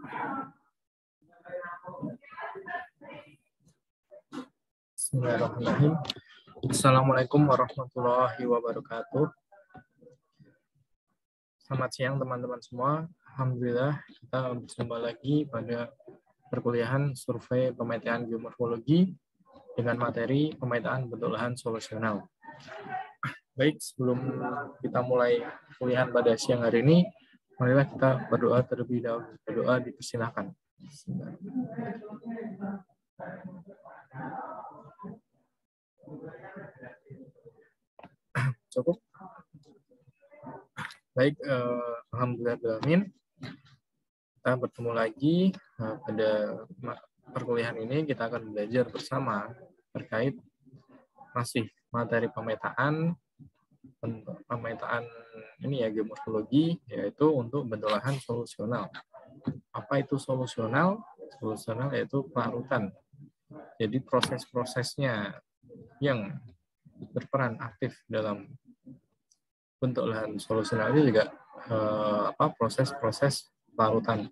Bismillahirrahmanirrahim. Assalamualaikum warahmatullahi wabarakatuh. Selamat siang teman-teman semua. Alhamdulillah kita berjumpa lagi pada perkuliahan survei pemetaan geomorfologi dengan materi pemetaan bentuk lahan solusional. Baik, sebelum kita mulai kuliahan pada siang hari ini, marilah kita berdoa terlebih dahulu. Berdoa dipersilakan. Cukup. Baik, alhamdulillah. Kita bertemu lagi pada perkuliahan ini. Kita akan belajar bersama terkait masih materi pemetaan ini ya, geomorfologi, yaitu untuk bentuk lahan solusional. Apa itu solusional? Solusional yaitu pelarutan. Jadi proses-prosesnya yang berperan aktif dalam bentuk lahan solusional ini juga proses-proses pelarutan.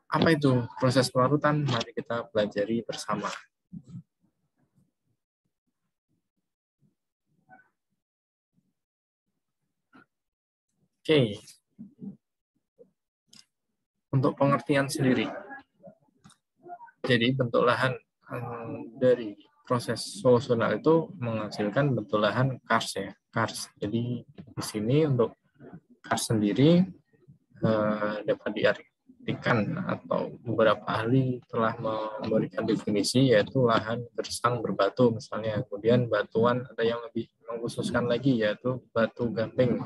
Apa itu proses pelarutan? Mari kita pelajari bersama. Oke. Untuk pengertian sendiri. Jadi bentuk lahan dari proses solusional itu menghasilkan bentuk lahan kars ya, kars. Jadi di sini untuk kars sendiri dapat diartikan atau beberapa ahli telah memberikan definisi, yaitu lahan gersang berbatu misalnya. Kemudian batuan, ada yang lebih mengkhususkan lagi yaitu batu gamping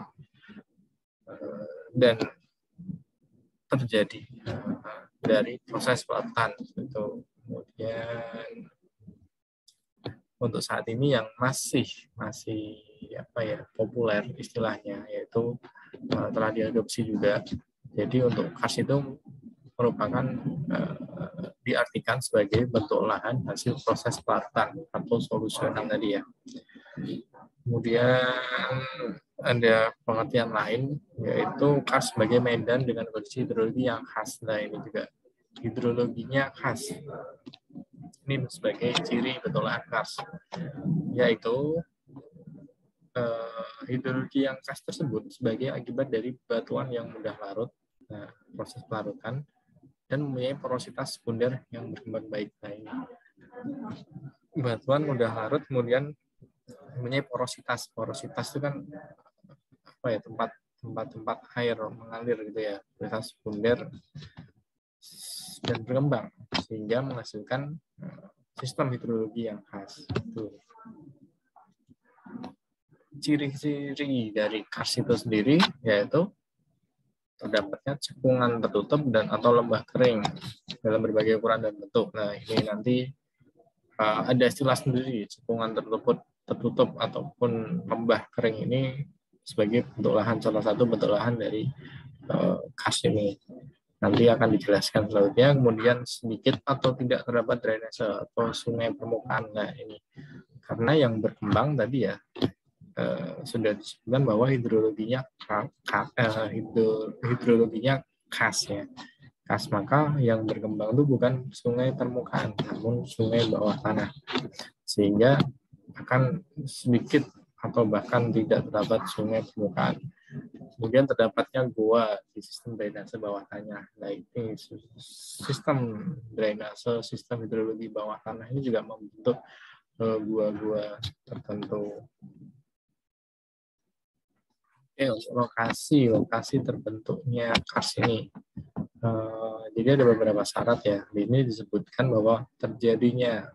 dan terjadi dari proses pelarutan itu. Kemudian untuk saat ini yang masih populer istilahnya, yaitu telah diadopsi juga. Jadi untuk kars itu merupakan diartikan sebagai bentuk lahan hasil proses pelarutan atau solusional tadi ya. Kemudian ada pengertian lain, yaitu kars sebagai medan dengan kondisi hidrologi yang khas. Nah, ini juga hidrologinya khas. Ini sebagai ciri bentuk lahan kars, yaitu hidrologi yang khas tersebut sebagai akibat dari batuan yang mudah larut, proses pelarutan, dan mempunyai porositas sekunder yang berkembang baik. Nah, ini batuan mudah larut, kemudian mempunyai porositas. Porositas itu kan tempat air mengalir gitu ya, porositas sekunder dan berkembang sehingga menghasilkan sistem hidrologi yang khas. Itu ciri-ciri dari kars itu sendiri, yaitu terdapatnya cekungan tertutup dan atau lembah kering dalam berbagai ukuran dan bentuk. Nah, ini nanti ada istilah sendiri, cekungan tertutup ataupun lembah kering ini sebagai bentuk lahan, salah satu bentuk lahan dari kars ini. Nanti akan dijelaskan selanjutnya. Kemudian sedikit atau tidak terdapat drainase atau sungai permukaan. Nah, ini karena yang berkembang tadi ya, sudah disebutkan bahwa hidrologinya khas ya. Khas, maka yang berkembang itu bukan sungai permukaan, namun sungai bawah tanah. Sehingga akan sedikit atau bahkan tidak terdapat sungai permukaan. Kemudian terdapatnya gua di sistem drainase bawah tanah. Nah, ini sistem drainase, sistem hidrologi bawah tanah ini juga membentuk gua-gua tertentu. Lokasi terbentuknya kars ini. Jadi ada beberapa syarat ya. Ini disebutkan bahwa terjadinya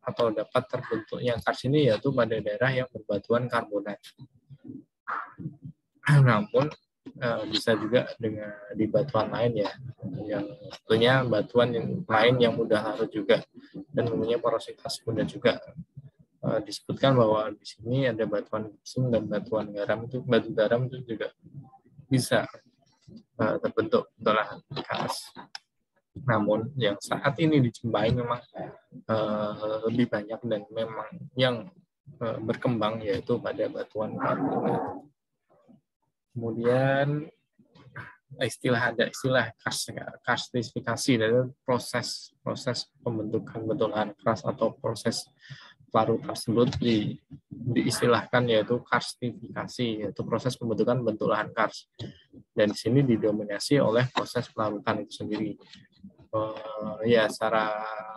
atau dapat terbentuknya kars ini yaitu pada daerah yang berbatuan karbonat. Namun bisa juga dengan di batuan lain ya, yang tentunya batuan yang lain yang mudah larut juga dan mempunyai porositas mudah juga. Disebutkan bahwa di sini ada batuan gipsum dan batuan garam, itu batu garam itu juga bisa terbentuk lahan kars. Namun yang saat ini dijumpai memang lebih banyak dan memang yang berkembang yaitu pada batuan karbonat. Kemudian ada istilah karstifikasi dari proses pembentukan batu-lahan keras atau proses larut tersebut diistilahkan yaitu karstifikasi, yaitu proses pembentukan bentuk lahan kars. Dan di sini didominasi oleh proses pelarutan itu sendiri. Ya, secara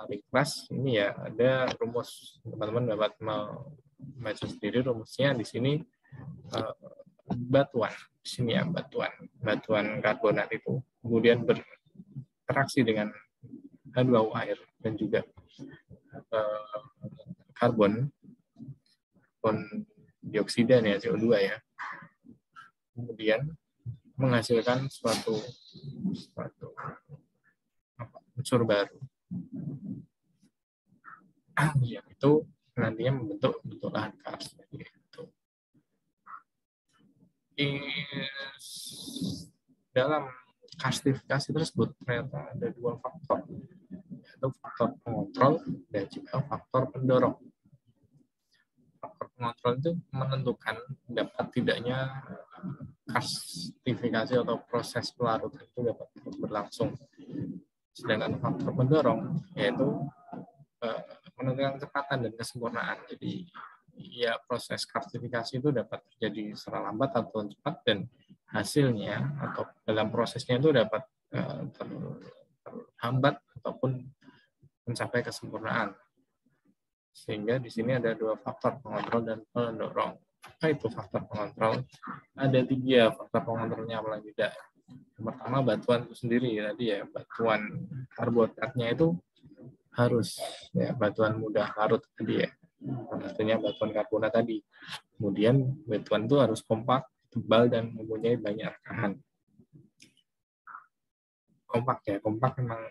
ringkas ini ya ada rumus, teman-teman dapat membaca sendiri rumusnya di sini. Batuan di sini ya, batuan karbonat itu kemudian berinteraksi dengan H2O air dan juga karbon dioksida ya, CO2 ya, kemudian menghasilkan suatu unsur baru yang itu nantinya membentuk lahan kars. Dalam karstifikasi tersebut ternyata ada dua faktor, yaitu faktor pengontrol dan juga faktor pendorong. Faktor pengontrol itu menentukan dapat tidaknya karstifikasi atau proses pelarutan itu dapat berlangsung. Sedangkan faktor pendorong yaitu menentukan kecepatan dan kesempurnaan. Jadi ya proses karstifikasi itu dapat terjadi secara lambat atau cepat, dan hasilnya atau dalam prosesnya itu dapat terhambat ataupun mencapai kesempurnaan. Sehingga di sini ada dua faktor, pengontrol dan pendorong. Apa itu faktor pengontrol? Ada 3 faktor pengontrolnya paling tidak. Yang pertama batuan itu sendiri tadi ya, batuan karbonatnya itu harus ya batuan mudah larut tadi ya. Artinya batuan karbonat tadi. Kemudian batuan itu harus kompak, tebal, dan mempunyai banyak rekahan. Kompak memang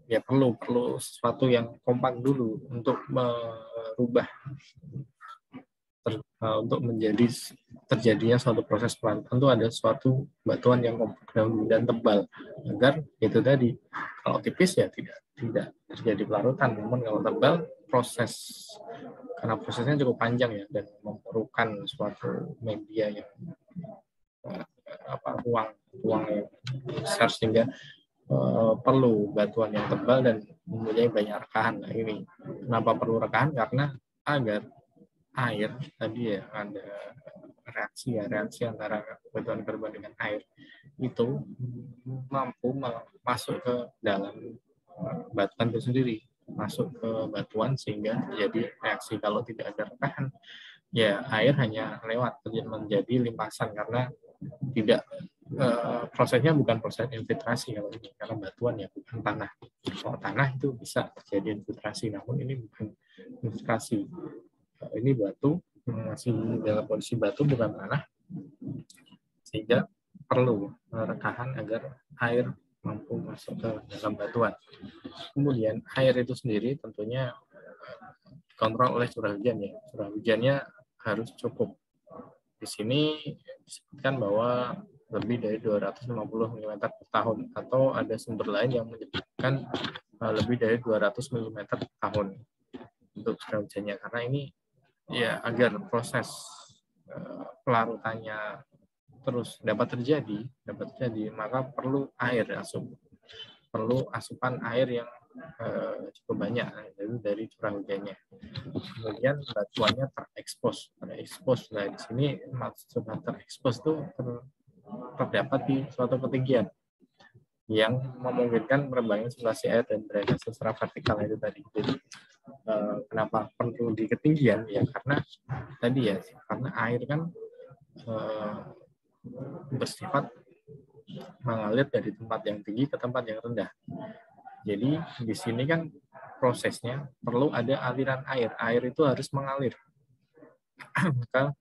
ya perlu sesuatu yang kompak dulu untuk merubah untuk menjadi terjadinya suatu proses pelarutan itu ada suatu batuan yang kompak dan tebal, agar itu tadi kalau tipis ya tidak terjadi pelarutan, namun kalau tebal karena prosesnya cukup panjang ya dan memerlukan suatu media yang ruang yang besar, sehingga perlu batuan yang tebal dan mempunyai banyak rekahan. Nah, ini kenapa perlu rekahan? Karena agar air tadi ya ada reaksi antara batuan karbon dengan air itu mampu masuk ke dalam batuan itu sendiri, masuk ke batuan sehingga terjadi reaksi. Kalau tidak ada rekahan ya air hanya lewat menjadi limpasan, karena tidak prosesnya bukan proses infiltrasi kalau ini, karena batuan ya bukan tanah. Kalau tanah itu bisa terjadi infiltrasi, namun ini bukan infiltrasi. Ini batu masih dalam kondisi batu bukan tanah, sehingga perlu rekahan agar air mampu masuk ke dalam batuan. Kemudian air itu sendiri tentunya dikontrol oleh curah hujan ya. Curah hujannya harus cukup. Di sini disebutkan bahwa lebih dari 250 mm per tahun, atau ada sumber lain yang menyebutkan lebih dari 200 mm per tahun untuk curah hujannya, karena ini ya agar proses pelarutannya terus dapat terjadi, maka perlu asupan air yang cukup banyak dari curah hujannya. Kemudian batuannya terekspos. Nah, di sini maksud terekspos itu terdapat di suatu ketinggian yang memungkinkan penerbangan sirkulasi air dan drainase secara vertikal itu tadi. Jadi kenapa perlu di ketinggian ya, karena tadi ya, karena air kan bersifat mengalir dari tempat yang tinggi ke tempat yang rendah. Jadi di sini kan prosesnya perlu ada aliran air. Air itu harus mengalir maka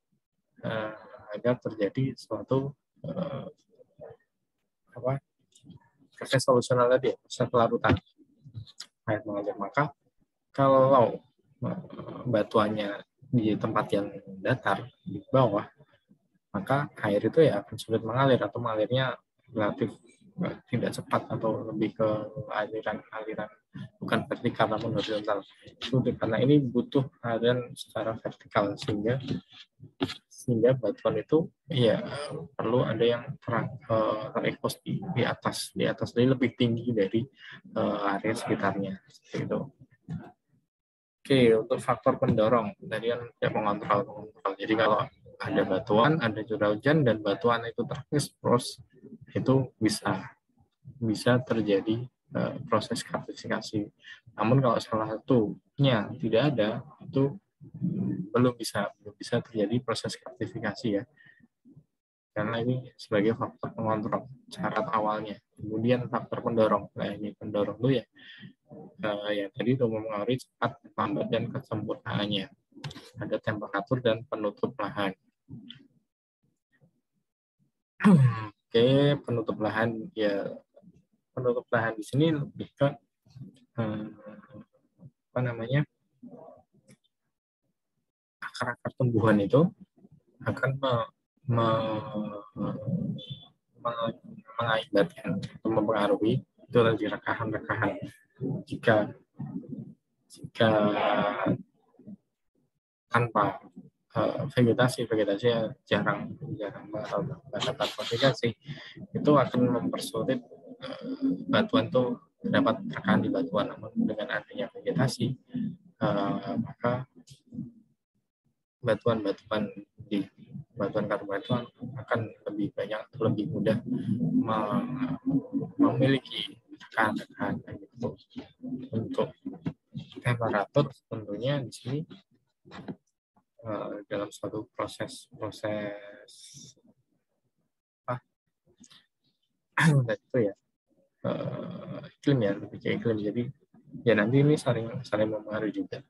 agar terjadi suatu proses solusional tadi, proses pelarutan air mengalir. Maka kalau batuannya di tempat yang datar di bawah, maka air itu ya akan sulit mengalir atau mengalirnya relatif tidak cepat atau lebih ke aliran bukan vertikal namun horizontal. Itu karena ini butuh aliran secara vertikal sehingga batuan itu ya perlu ada yang terekspos di atas jadi lebih tinggi dari area sekitarnya seperti itu. Oke, untuk faktor pendorong tadi kan ya mengontrol. Jadi kalau ada batuan, ada curah hujan dan batuan itu terekspos, itu bisa terjadi proses karstifikasi. Namun kalau salah satunya tidak ada, itu belum bisa terjadi proses karstifikasi ya. Karena ini sebagai faktor pengontrol syarat awalnya. Kemudian faktor pendorong. Nah, ini pendorong itu ya tadi itu mempengaruhi cepat, lambat, dan kesempurnaannya. Ada temperatur dan penutup lahan. Oke, penutup lahan ya. Penutup lahan di sini lebih ke akar-akar tumbuhan itu akan mengakibatkan atau mempengaruhi itu tadi rekahan-rekahan. Jika tanpa vegetasi jarang mendapat vegetasi, itu akan mempersulit batuan itu dapat rekahan di batuan. Namun dengan adanya vegetasi, maka batuan-batuan di batuan karbon akan lebih banyak, lebih mudah memiliki rekahan-rekahan gitu. Untuk temperatur tentunya di sini dalam suatu proses itu ya iklim ya, lebih ke iklim. Jadi ya nanti ini saling mempengaruhi juga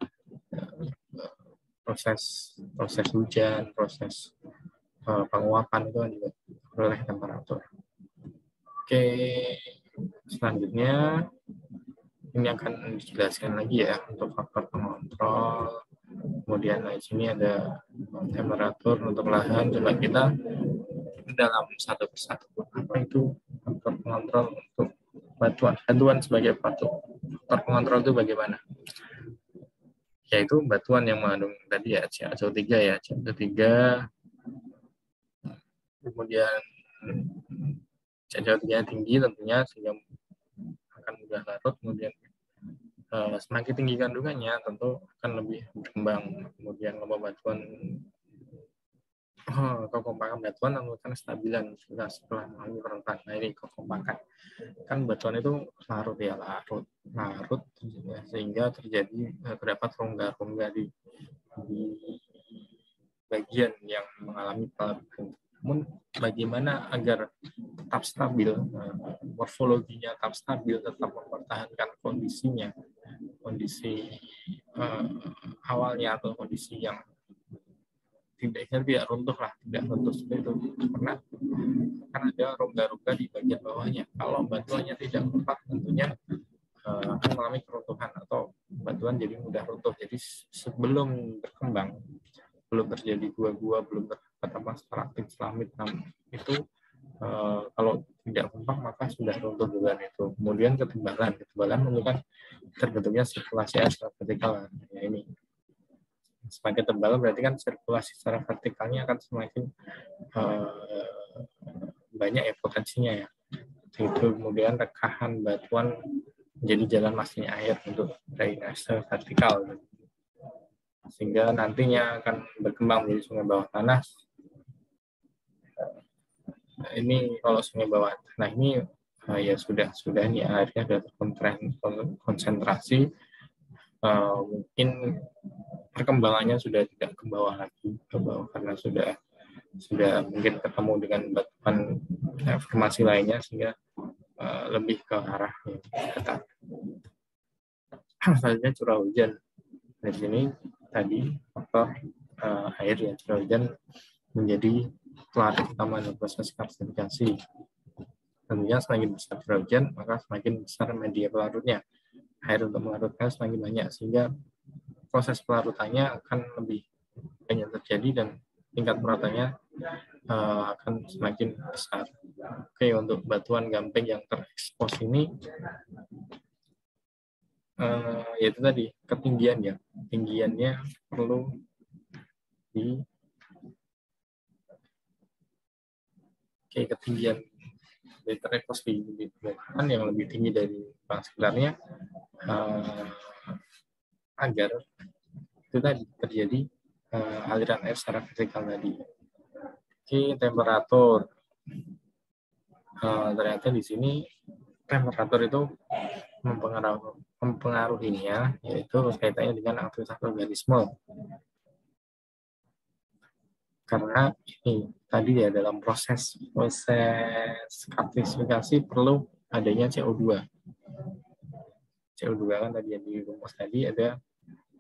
proses hujan, proses penguapan itu kan juga oleh temperatur. Oke, selanjutnya ini akan dijelaskan lagi ya untuk faktor pengontrol. Kemudian di sini ada temperatur untuk lahan. Coba kita dalam satu persatu. Apa itu faktor pengontrol untuk batuan sebagai faktor pengontrol itu bagaimana? Yaitu batuan yang mengandung tadi ya CO3 ya, CO3, kemudian CO3 tinggi tentunya sehingga akan mudah larut. Kemudian semakin tinggi kandungannya tentu akan lebih berkembang. Kemudian lomba batuan kekompakan batuan menentukan kestabilan setelah mengalami perentan. Nah ini kekompakan kan batuan itu larut sehingga terdapat rongga-rongga di bagian yang mengalami peleburan. Namun bagaimana agar tetap stabil, morfologinya tetap stabil, tetap mempertahankan kondisi awalnya atau kondisi yang tidak runtuh seperti itu, karena akan ada rongga-rongga di bagian bawahnya. Kalau batuannya tidak kompak tentunya akan mengalami keruntuhan atau batuan jadi mudah runtuh. Jadi sebelum berkembang, belum terjadi gua-gua, belum terdapat stalaktit, stalagmit, itu kalau tidak kompak maka sudah runtuh duluan itu. Kemudian ketebalan menunjukkan terbentuknya sirkulasi air secara vertikal. Ya, ini semakin tebal berarti kan sirkulasi secara vertikalnya akan semakin banyak ya potensinya ya. Itu kemudian rekahan batuan menjadi jalan masuknya air untuk drainase vertikal, sehingga nantinya akan berkembang menjadi sungai bawah tanah. Ini kalau sungai bawah tanah ini ya sudah ini airnya sudah terkonsentrasi, mungkin perkembangannya sudah tidak ke bawah karena sudah mungkin ketemu dengan batuan formasi lainnya sehingga lebih ke arah yang ketat. Selanjutnya curah hujan. Di sini tadi faktor air ya, curah hujan menjadi pelarut utama dalam proses karstifikasi. Tentunya semakin besar curah hujan maka semakin besar media pelarutnya. Air untuk melarutkan semakin banyak sehingga proses pelarutannya akan lebih banyak terjadi dan tingkat peratannya akan semakin besar. Oke, untuk batuan gamping yang terekspos ini, yaitu tadi ketinggian ya, ketinggiannya perlu ketinggian dari terekspos di permukaan yang lebih tinggi dari sekitarnya, agar itu tadi terjadi aliran air secara vertikal tadi. Oke, temperatur. Ternyata di sini temperatur itu mempengaruhinya, yaitu kaitannya dengan aktivitas organisme. Karena ini tadi ya, dalam proses karsifikasi perlu adanya CO2. CO2 kan tadi yang di rumus tadi ada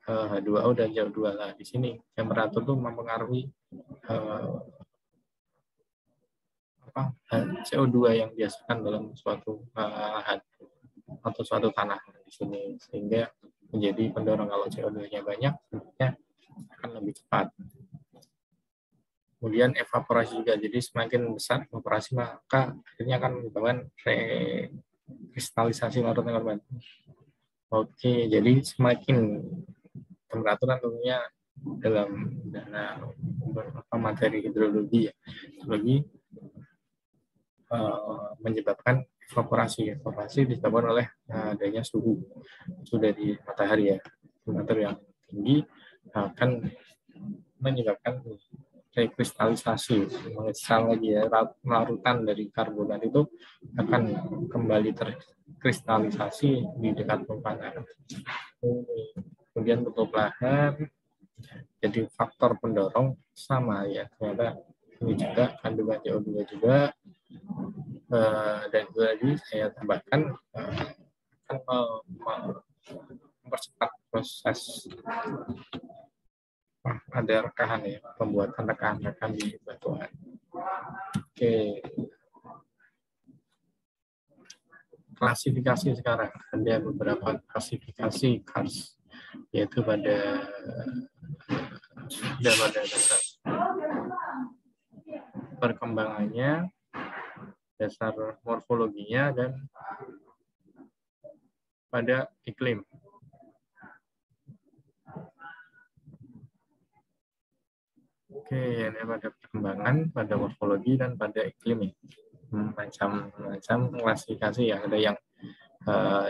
H2O dan CO2 lah. Di sini temperatur itu mempengaruhi CO2 yang dihasilkan dalam suatu lahan atau suatu tanah di sini, sehingga menjadi pendorong. Kalau CO2-nya banyak, tentunya akan lebih cepat. Kemudian evaporasi juga, jadi semakin besar evaporasi maka akhirnya akan menyebabkan rekristalisasi larutan korban. Oke, jadi semakin temperatur tentunya dalam materi hidrologi ya, menyebabkan evaporasi disebabkan oleh adanya suhu dari matahari ya. Temperatur yang tinggi akan menyebabkan rekristalisasi, mengekstral lagi ya, larutan dari karbonat itu akan kembali terkristalisasi di dekat permukaan. Kemudian tutup lahan, jadi faktor pendorong sama ya, ternyata ini juga kandungan CO2 juga. Dan juga tadi saya tambahkan akan mempercepat proses ada rekahan ya, pembuatan rekahan di batuan. Oke, klasifikasi sekarang ada beberapa klasifikasi kars, yaitu pada dasar perkembangannya, dasar morfologinya, dan pada iklim. Oke, ini pada perkembangan, pada morfologi, dan pada iklim ya. Macam-macam klasifikasi ya. Ada yang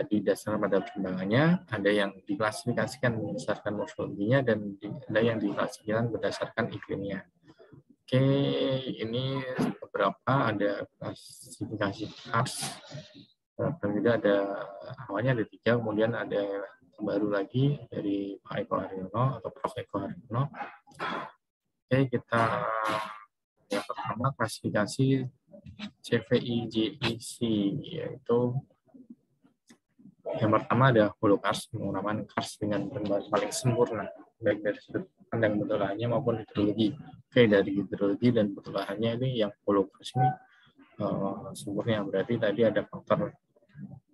didasarkan pada perkembangannya, ada yang diklasifikasikan berdasarkan morfologinya, dan ada yang diklasifikasikan berdasarkan iklimnya. Oke, ini beberapa ada klasifikasi kars. Berbeda, ada awalnya ada 3, kemudian ada baru lagi dari Pak Eko Haryono atau Prof. Eko Haryono. Oke, kita yang pertama klasifikasi CVI-JEC, yaitu yang pertama ada holokars, penguraman kars dengan perkembangan paling sempurna, baik dari sudut pandang bentuk lahannya maupun hidrologi. Oke, dari hidrologi dan bentuk lahannya ini yang holokars ini sempurna, berarti tadi ada faktor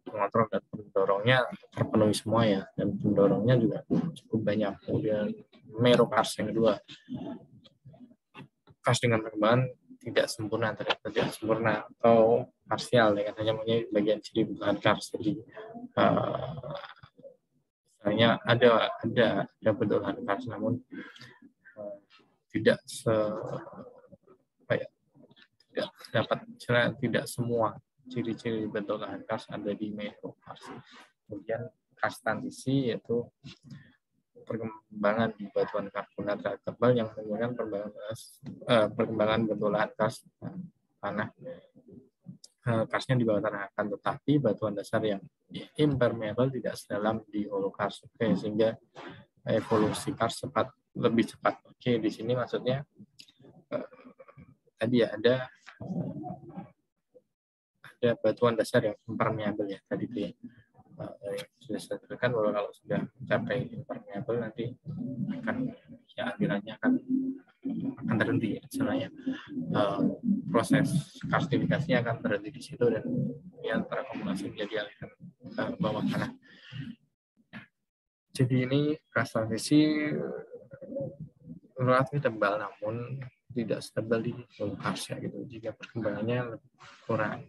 pengontrol dan pendorongnya terpenuhi semua ya, dan pendorongnya juga cukup banyak. Kemudian merokars yang kedua, kars dengan perkembangan tidak sempurna, tidak sempurna atau parsial ya, hanya punya bagian ciri bentukan kars. Jadi misalnya ada bentuk lahan kars, namun tidak tidak semua ciri-ciri bentuk lahan kars ada di merokars. Kemudian kars transisi, yaitu perkembangan di batuan karbonat tebal yang menggunakan perkembangan bentuk lahan kars tanah. Karsnya di bawah tanah akan, tetapi batuan dasar yang impermeable tidak sedalam di holokars. Oke, sehingga evolusi kars lebih cepat. Oke, di sini maksudnya tadi ya ada batuan dasar yang impermeable ya tadi itu ya. Sudah saya terangkan bahwa kalau sudah mencapai impermeable nanti akan ya alirannya akan terhenti ya, misalnya proses karstifikasinya akan berhenti di situ dan yang terakumulasi menjadi aliran bawah tanah. Jadi ini kars transisi relatif tebal, namun tidak stabil di hollow cars ya gitu jika perkembangannya lebih kurang.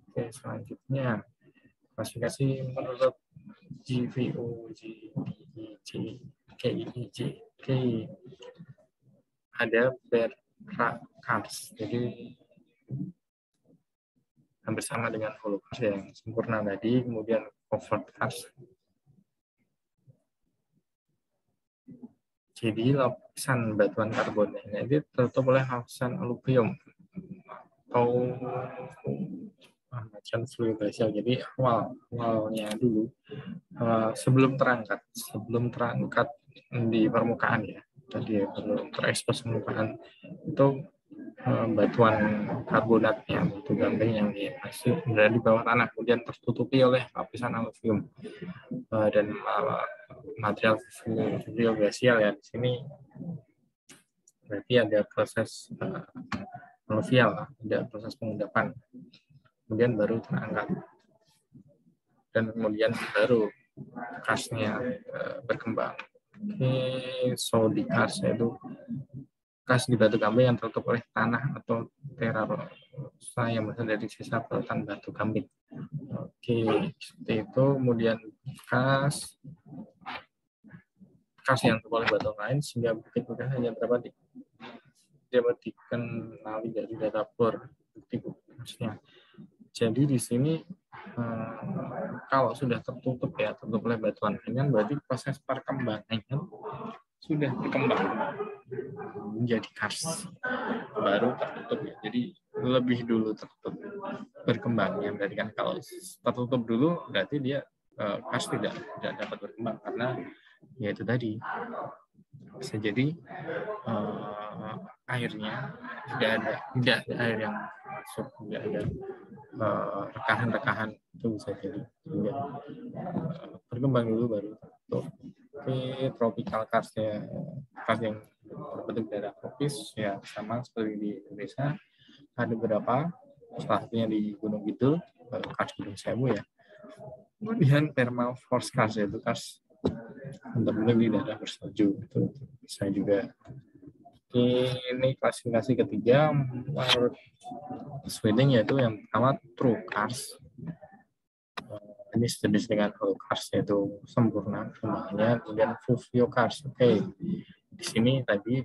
Oke, selanjutnya klasifikasi menurut GVO, GDIJ, KIJ, K ada bear cars, jadi hampir sama dengan hollow cars yang sempurna tadi, kemudian covered cars. Jadi lapisan batuan karbonnya ini tertutup oleh lapisan aluvium atau macam fluid glacial. Jadi awalnya dulu sebelum terangkat di permukaan ya, tadi ya, belum terekspos permukaan itu batuan karbonatnya, batu gamping yang masih berada di bawah tanah, kemudian tertutupi oleh lapisan aluvium dan material fluid glacial ya. Di sini berarti ada proses aluvial, ada proses pengendapan, kemudian baru terangkat, dan kemudian baru karsnya berkembang. So di kars itu kas di batu gamping yang tertutup oleh tanah atau terarosa yang berasal dari sisa peletakan batu gamping. Oke, seperti itu. Kemudian kas yang tertutup oleh batu lain sehingga bukit-bukit hanya dapat dikenali dari data bor bukti maksudnya. Jadi di sini kalau sudah tertutup oleh batuan ringan, berarti proses perkembangannya sudah berkembang menjadi kars baru tertutup ya. Jadi lebih dulu tertutup berkembangnya, berarti kan kalau tertutup dulu berarti dia kars tidak dapat berkembang karena ya itu tadi bisa jadi airnya tidak ada air yang masuk, tidak ada rekahan-rekahan, itu bisa jadi berkembang dulu baru tertutup. Oke, tropical kars yang berbentuk daerah tropis ya, sama seperti di Indonesia. Ada beberapa, salah satunya di Gunung Kidul, kars Gunung Sewu ya. Kemudian permafrost kars, yaitu kars terbentuk di daerah bersalju, itu bisa juga. Ini klasifikasi ketiga menurut Sweden, yaitu yang pertama true kars. Ini sejenis dengan hollow cars, yaitu sempurna perkembangannya. Kemudian fluvio cars. Oke, di sini tadi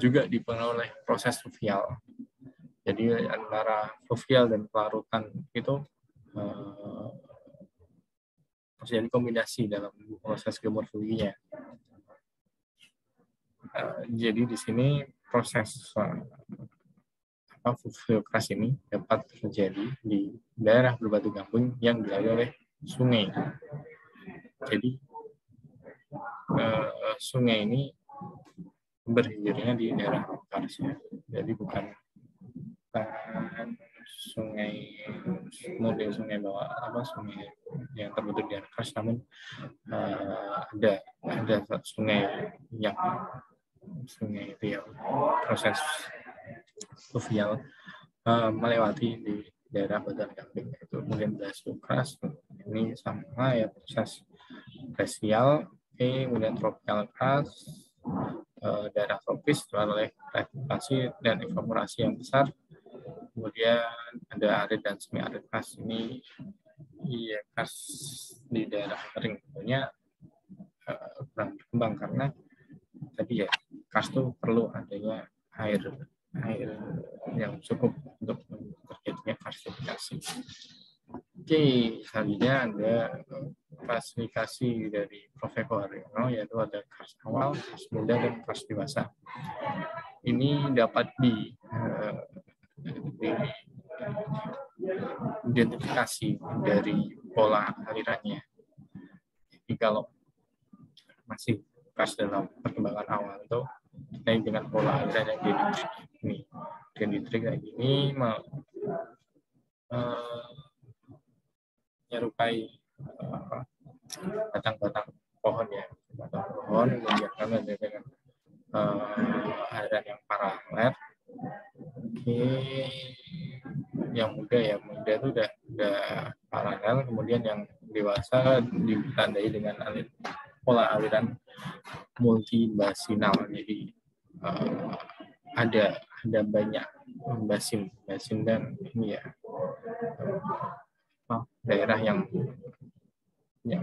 juga dipengaruhi oleh proses fluvial. Jadi antara fluvial dan pelarutan itu terjadi kombinasi dalam proses geomorfologinya. Jadi di sini proses fluvio cars ini dapat terjadi di daerah berbatu gamping yang dilalui oleh sungai. Jadi sungai ini berhilirnya di daerah karsnya. Jadi bukan sungai bawah sungai yang terbentuk di kars, namun ada sungai itu yang proses fluvial melewati di daerah batuan gamping, itu kemudian glacial cars. Ini sama ya, proses glacial. Kemudian tropical cars, daerah tropis oleh reaktivasi dan evaporasi yang besar. Kemudian ada arid dan semi arid cars. Ini cars di daerah kering tentunya kurang berkembang karena tadi ya, kars itu perlu adanya air yang cukup untuk terjadinya karstifikasi. Oke, selanjutnya ada klasifikasi dari Prof. Eko Haryono, yaitu ada kars awal, kars muda, dan kars dewasa. Ini dapat diidentifikasi dari pola alirannya. Jadi kalau masih kars dalam perkembangan awal itu dengan pola aliran yang dendritrik kayak gini, menyerupai batang-batang pohon ya, kemudian dengan aliran yang paralel. Yang muda itu udah paralel, kemudian yang dewasa ditandai dengan pola aliran multibasinal. Jadi ada banyak basin dan ini ya daerah yang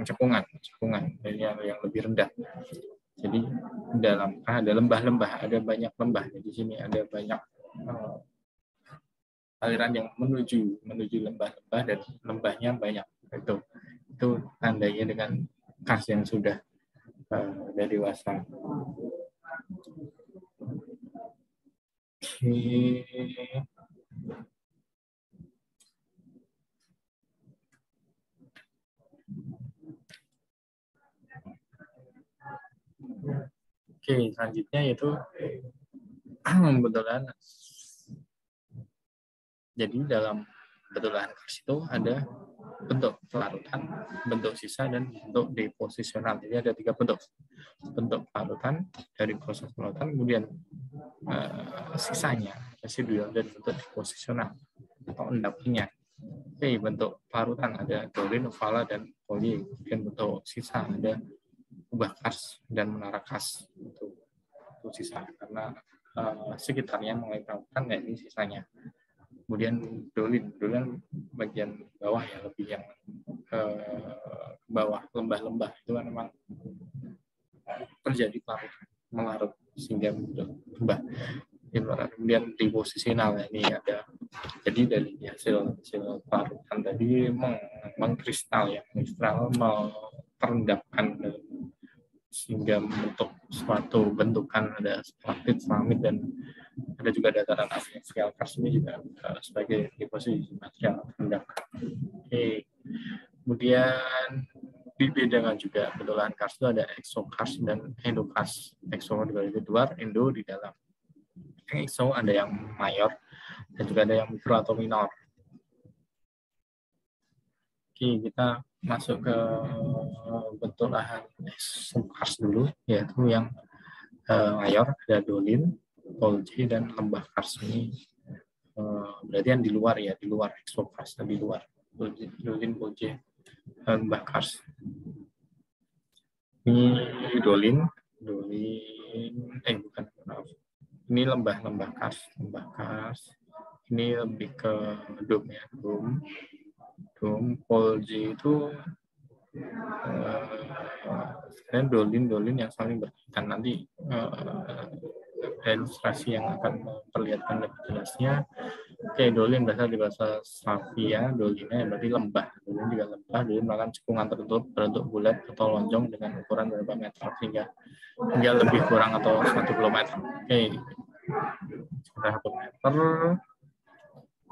cekungan yang lebih rendah. Jadi ada lembah-lembah, ada banyak lembah. Jadi di sini ada banyak aliran yang menuju lembah-lembah dan lembahnya banyak. Itu tandanya dengan kars yang sudah dewasa. Oke, selanjutnya yaitu betulan. Jadi dalam betulan kars itu ada bentuk pelarutan, bentuk sisa, dan bentuk deposisional. Jadi ada 3 bentuk. Bentuk pelarutan dari proses pelarutan, kemudian sisanya, residual, dan bentuk deposisional atau endapinya. Oke, bentuk pelarutan ada dolin, vala, dan poli. Kemudian bentuk sisa ada kubah kars dan menara kars. Itu sisa karena sekitarnya mulai pelarutan, ya ini sisanya. Kemudian dolin bagian bawah ya, lebih yang ke bawah, lembah-lembah itu kan memang terjadi melarut sehingga berubah. Kemudian deposisional ini ada, jadi dari hasil pelarutan tadi mengkristal terendapkan sehingga membentuk suatu bentukan, ada stalaktit, stalagmit, dan ada juga dataran aksial kars ini juga sebagai deposisi material terendapkan. Oke. Kemudian dibedakan juga betulan kars itu ada exokars dan endokars. Exo di luar, endo di dalam. Exo ada yang mayor dan juga ada yang mikro atau minor. Oke, kita masuk ke bentuk lahan exokars dulu, yaitu yang mayor, ada dolin, polje, dan lembah kars. Ini berarti yang di luar ya, di luar exokars, di luar dolin, polje, lembah kars. Ini dolin, bukan, maaf. Ini lembah kars. Ini lebih ke dom ya, dom. Polje itu sebenarnya dolin yang saling berkaitan. Nanti ilustrasi yang akan memperlihatkan lebih jelasnya. Oke, dolin berasal dari bahasa Slavia, dolinnya berarti lembah. Dolin juga lembah, dolin merupakan cekungan tertutup berbentuk bulat atau lonjong dengan ukuran berapa meter hingga lebih kurang atau 1 kilometer. Oke, 1 meter,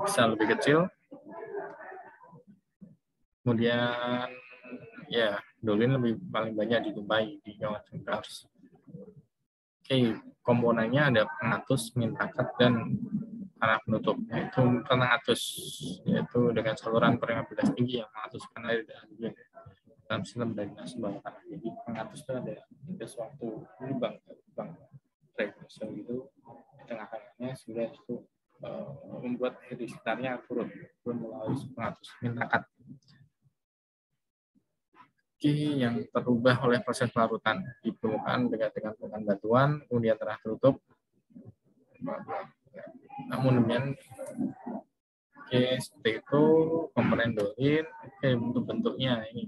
bisa lebih kecil. Kemudian ya, dolin paling banyak dijumpai di kawasan kars. Oke, komponennya ada pengatus, mintakat, dan tanah penutup. Yaitu pengatus, yaitu dengan saluran permeabilitas tinggi yang mengatuskan air dalam sistem drainase bawah tanah. Jadi pengatus itu ada suatu lubang drainase gitu di tengah-tengahnya, sehingga itu membuat air di sekitarnya turun melalui pengatus, mintakat. Yang terubah oleh proses pelarutan di permukaan dengan batuan, kemudian telah tertutup. Namun demikian, seperti itu komponen dolin. Bentuk-bentuknya ini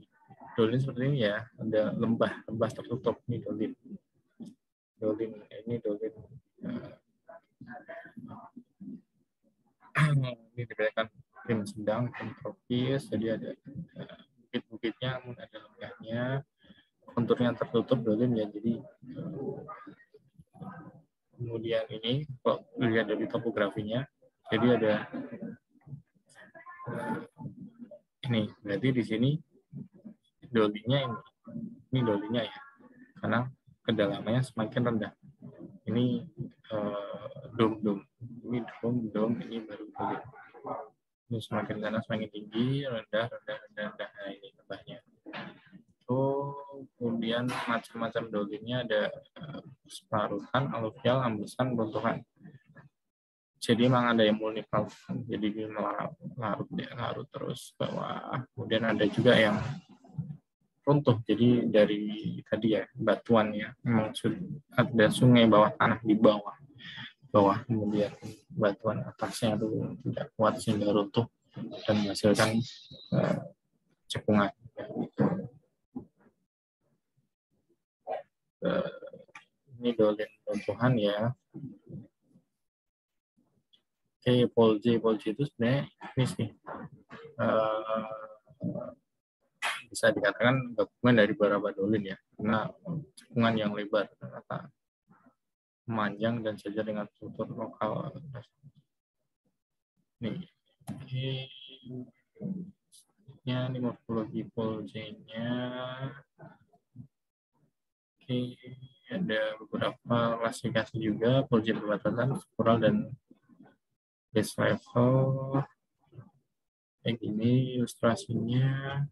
dolin seperti ini ya, ada lembah tertutup. Ini dolin ini dolin. Ini dibedakan tim sedang, tim tropis, jadi ada bukit-bukitnya, ada lembahnya, konturnya tertutup dolin ya. Jadi kemudian ini kalau lihat dari topografinya, jadi ada ini, berarti di sini dolinnya ini dolinnya ya, karena kedalamannya semakin rendah. Ini dom, ini dom, ini baru dolin. Ini semakin sana semakin tinggi, rendah. Nah, ini lembahnya. Kemudian macam-macam dolinnya ada pelarutan, aluvial, ambesan, runtuhan. Jadi memang ada yang multipal, jadi larut terus bawah. Kemudian ada juga yang runtuh, jadi dari tadi ya batuan ya, memang ada sungai bawah tanah di bawah. bawah, kemudian batuan atasnya itu tidak kuat sehingga runtuh dan menghasilkan cekungan. Ini dolin runtuhan ya. Oke, Polji itu sebenarnya ini sih bisa dikatakan gabungan dari beberapa dolin ya, karena cekungan yang lebar, rata, memanjang dan sejajar dengan struktur lokal. Nih, ini morfologi Polji-nya. Oke, ada beberapa klasifikasi juga, Polji perbatasan, struktural dan base level. Kayak gini ilustrasinya.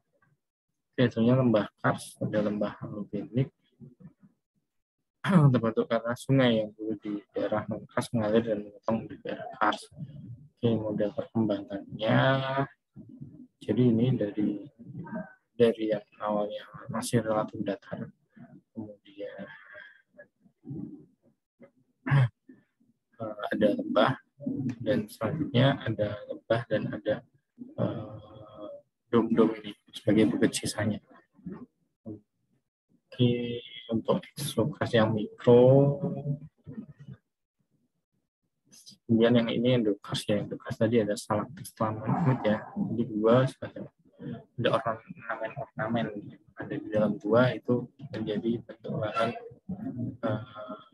Biasanya lembah kars, ada lembah aluvinik terbentuk karena sungai yang dulu di daerah non-kars mengalir dan memotong di daerah kars. Oke, model perkembangannya. Jadi ini dari yang awalnya masih relatif datar, kemudian ada lembah, dan selanjutnya ada lembah dan ada dom-dom ini sebagai bukit sisanya. Oke, untuk ekstrukasi yang mikro, kemudian yang ini endokars ya. Endokars tadi ada stalaktit stalagmit ya. Jadi gua ada ornamen ada di dalam gua itu menjadi bentuk lahan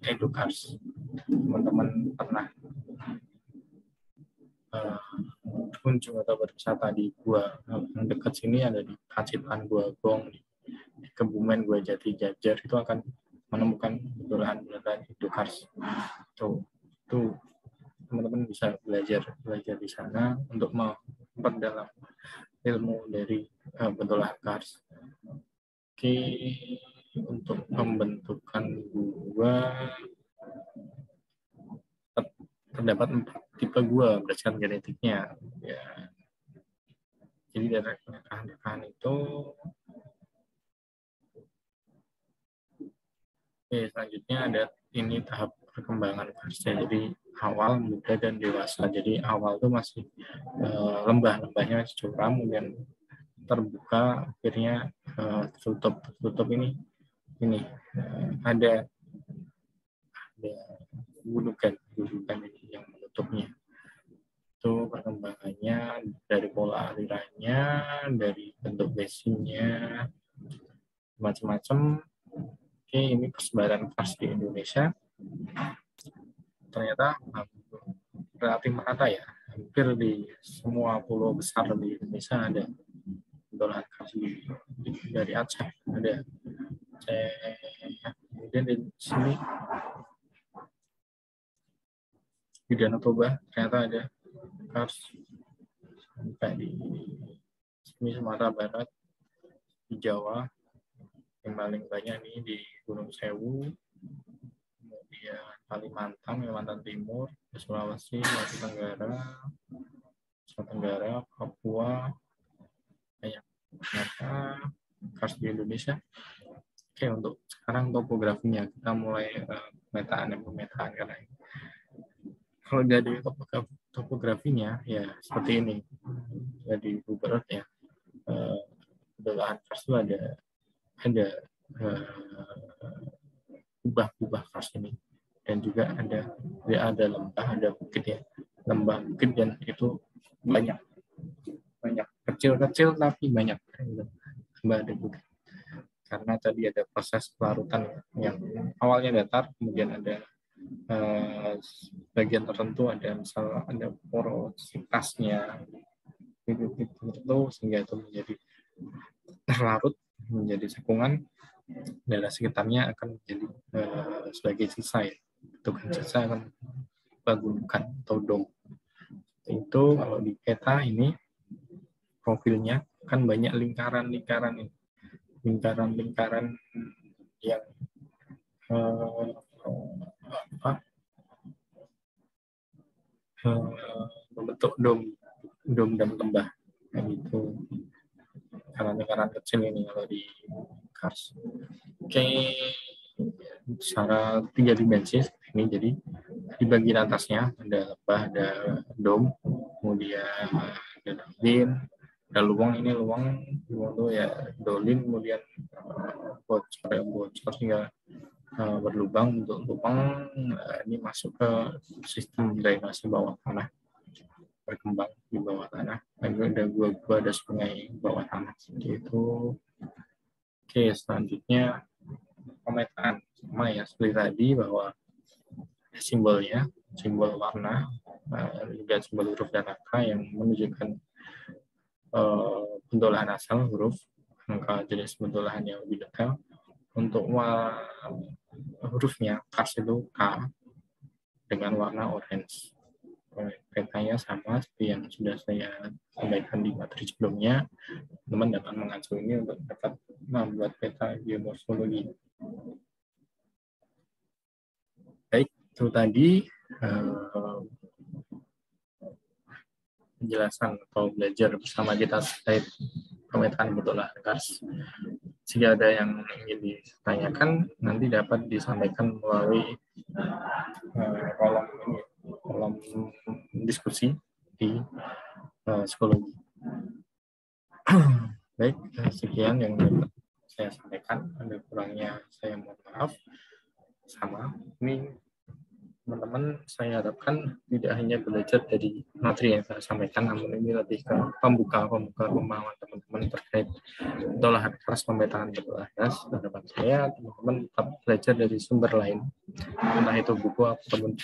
endokars. Teman-teman pernah kunjung atau berwisata di gua yang dekat sini, ada di Pacitan, Gua Gong, di Kebumen, Gua Jati Jajar, itu akan menemukan lahan-lahan endokars. Itu teman-teman bisa belajar di sana untuk memperdalam ilmu dari bentuk lahan kars. Oke, untuk pembentukan gua terdapat 4 tipe gua berdasarkan genetiknya ya. Jadi dari rekahan itu. Oke, selanjutnya ada ini tahap perkembangan karsnya. Jadi awal, muda, dan dewasa. Jadi awal itu masih lembah-lembahnya masih curam, kemudian terbuka, akhirnya tertutup ini ada gundukan ini yang menutupnya. Itu perkembangannya dari pola alirannya, dari bentuk basingnya, macam-macam. Oke, ini persebaran kars di Indonesia ternyata relatif merata ya. Hampir di semua pulau besar di Indonesia ada bentuk kars. Dari Aceh ada, kemudian di sini di Danau Toba ternyata ada kars, sampai di sini Sumatera Barat, di Jawa yang paling banyak nih di Gunung Sewu, kemudian Kalimantan Timur, Sulawesi, Nusa Tenggara, Papua, banyak ternyata kars di Indonesia. Oke, untuk sekarang topografinya kita mulai pemetaan karena kalau dari topografinya ya seperti ini. Jadi Google Earth ya, lahan kars itu ada kubah kars ini, dan juga ada lembah, ada bukit ya, lembah bukit, dan itu banyak kecil tapi banyak lembah ada bukit, karena tadi ada proses pelarutan yang awalnya datar, kemudian ada bagian tertentu ada porositasnya itu sehingga itu menjadi terlarut menjadi cekungan, daerah sekitarnya akan menjadi sebagai sisa ya, bentukan sisa akan gundukan atau dom. Itu kalau di peta ini profilnya kan banyak lingkaran yang membentuk dom dan lembah kayak gitu, karena lingkaran kecil ini kalau di kars. Oke, secara 3 dimensi ini, jadi di bagian atasnya ada lembah, ada dom, kemudian ada dolin, ada luang. Ini luang tuh ya dolin, kemudian bocor hingga berlubang. Untuk lubang ini masuk ke sistem drainase bawah tanah, berkembang di bawah tanah. Ada gua-gua, ada sungai bawah tanah seperti itu. Oke, selanjutnya pemetaan sama ya seperti tadi, bahwa simbolnya, simbol warna, juga simbol huruf dan angka yang menunjukkan bentulan asal huruf, angka jenis bentulan yang lebih detail. Untuk hurufnya khas itu K dengan warna orange. Petanya sama seperti yang sudah saya sampaikan di materi sebelumnya. Teman dapat mengacu ini untuk dapat membuat peta geomorfologi. Baik, itu tadi penjelasan atau belajar bersama kita terkait pemetaan bentulan kars. Jika ada yang ingin ditanyakan, nanti dapat disampaikan melalui kolom diskusi di psikologi. Baik, sekian yang dapat saya sampaikan. Ada kurangnya saya mohon maaf. Sama, ini teman-teman saya harapkan tidak hanya belajar dari materi yang saya sampaikan, namun ini lebih ke pembuka pemahaman teman-teman terkait bentulan kars, pemetaan bentulan kars. Harapan saya teman-teman tetap belajar dari sumber lain, entah itu buku ataupun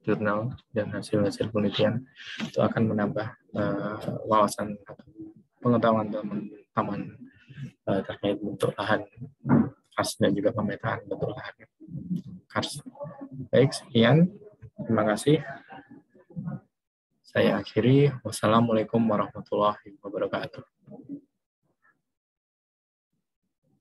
jurnal dan hasil-hasil penelitian. Itu akan menambah wawasan atau pengetahuan teman-teman terkait bentuk lahan kars dan juga pemetaan bentuk lahan kars. Baik, sekian. Terima kasih. Saya akhiri. Wassalamualaikum warahmatullahi wabarakatuh.